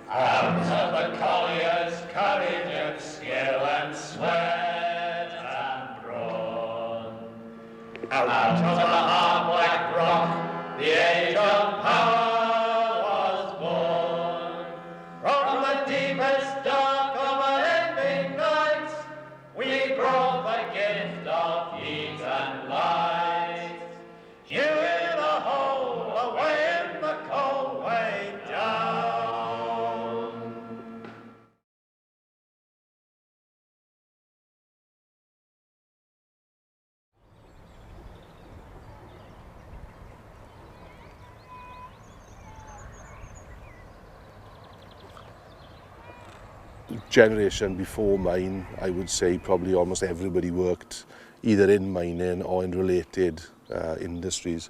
Out of the collier's courage and skill and sweat and brawn. Out of the hard black rock, the age of power was born. From the deepest dark of unending nights, we brought the gift of heat and light. You in the hole, away in the cold, way down. Generation before mine, I would say probably almost everybody worked either in mining or in related industries.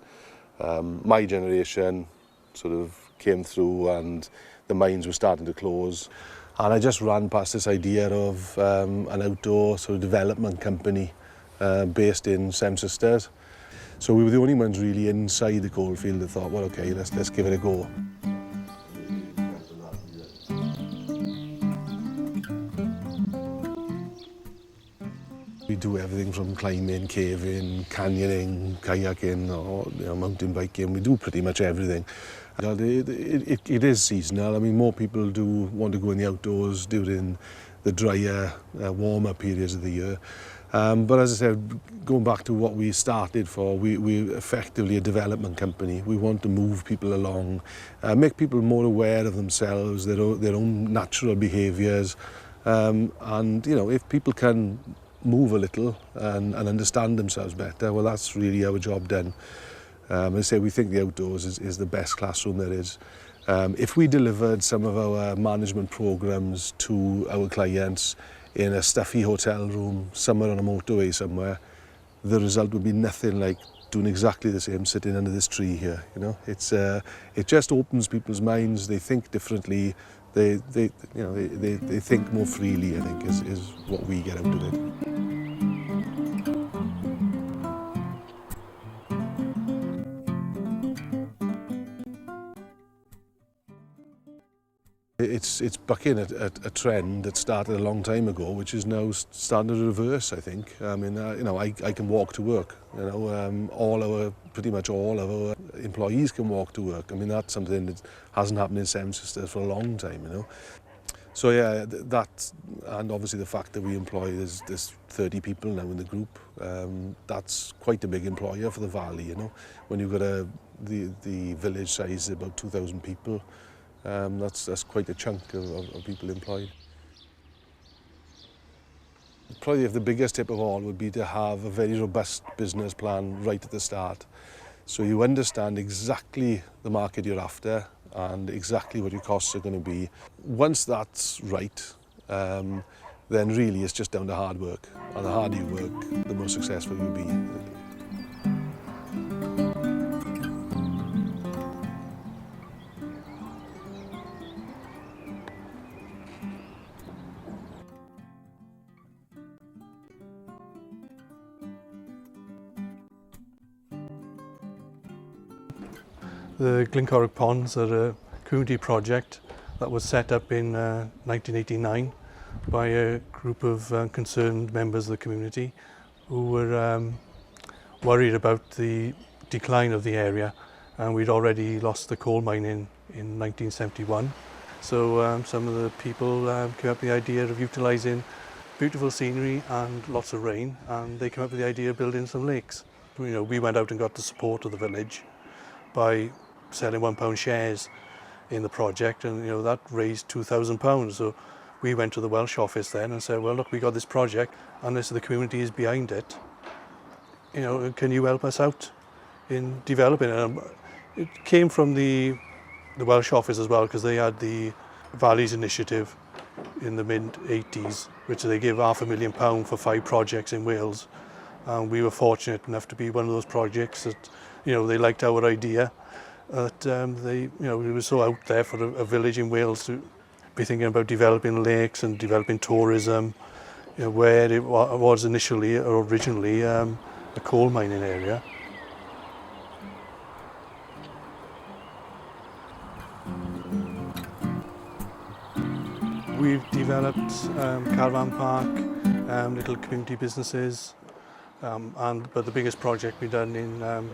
My generation sort of came through and the mines were starting to close, and I just ran past this idea of an outdoor sort of development company based in Seven Sisters. So we were the only ones really inside the coalfield that thought, well, okay, let's give it a go. We do everything from climbing, caving, canyoning, kayaking, or mountain biking. We do pretty much everything. It is seasonal. I mean, more people do want to go in the outdoors during the drier, warmer periods of the year. But as I said, going back to what we started for, we're effectively a development company. We want to move people along, make people more aware of themselves, their own natural behaviours, and you know, if people can move a little and understand themselves better, well, that's really our job done. I say we think the outdoors is the best classroom there is. If we delivered some of our management programs to our clients in a stuffy hotel room somewhere on a motorway somewhere, the result would be nothing like doing exactly the same sitting under this tree here. You know, it just opens people's minds. They think differently. They think more freely, I think, is what we get out of it. It's bucking a trend that started a long time ago, which is now starting to reverse, I think. I mean, you know, I can walk to work. You know, pretty much all of our employees can walk to work. I mean, that's something that hasn't happened in Seven Sisters for a long time, you know. So yeah, that, and obviously the fact that we employ, there's 30 people now in the group. That's quite a big employer for the valley, you know. When you've got the village size is about 2,000 people. That's quite a chunk of people employed. Probably the biggest tip of all would be to have a very robust business plan right at the start. So you understand exactly the market you're after and exactly what your costs are going to be. Once that's right, then really it's just down to hard work. And the harder you work, the more successful you'll be. The Glencorrich Ponds are a community project that was set up in 1989 by a group of concerned members of the community who were worried about the decline of the area, and we'd already lost the coal mine in 1971. So some of the people came up with the idea of utilising beautiful scenery and lots of rain, and they came up with the idea of building some lakes. You know, we went out and got the support of the village by selling £1 shares in the project, and you know, that raised £2,000. So we went to the Welsh office then and said, well, look, we got this project and the community is behind it. You know, can you help us out in developing it? It came from the Welsh office as well, because they had the Valleys Initiative in the mid-80s, which they gave £500,000 for 5 projects in Wales. And we were fortunate enough to be one of those projects that, you know, they liked our idea. That you know, we were so out there for a village in Wales to be thinking about developing lakes and developing tourism, you know, where it was initially or originally a coal mining area. We've developed caravan park, little community businesses, but the biggest project we done in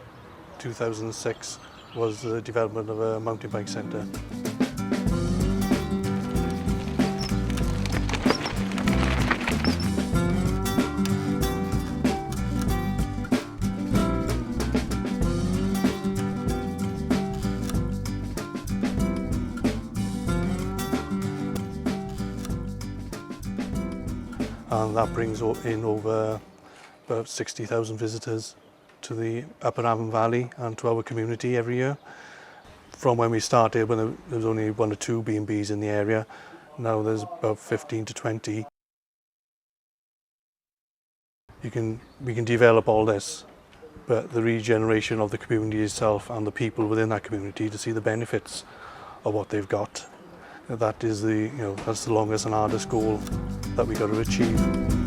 2006 was the development of a mountain bike centre. And that brings in over about 60,000 visitors to the Upper Avon Valley and to our community every year. From when we started, when there was only 1 or 2 B&Bs in the area, now there's about 15 to 20. We can develop all this, but the regeneration of the community itself and the people within that community to see the benefits of what they've got. That is that's the longest and hardest goal that we've got to achieve.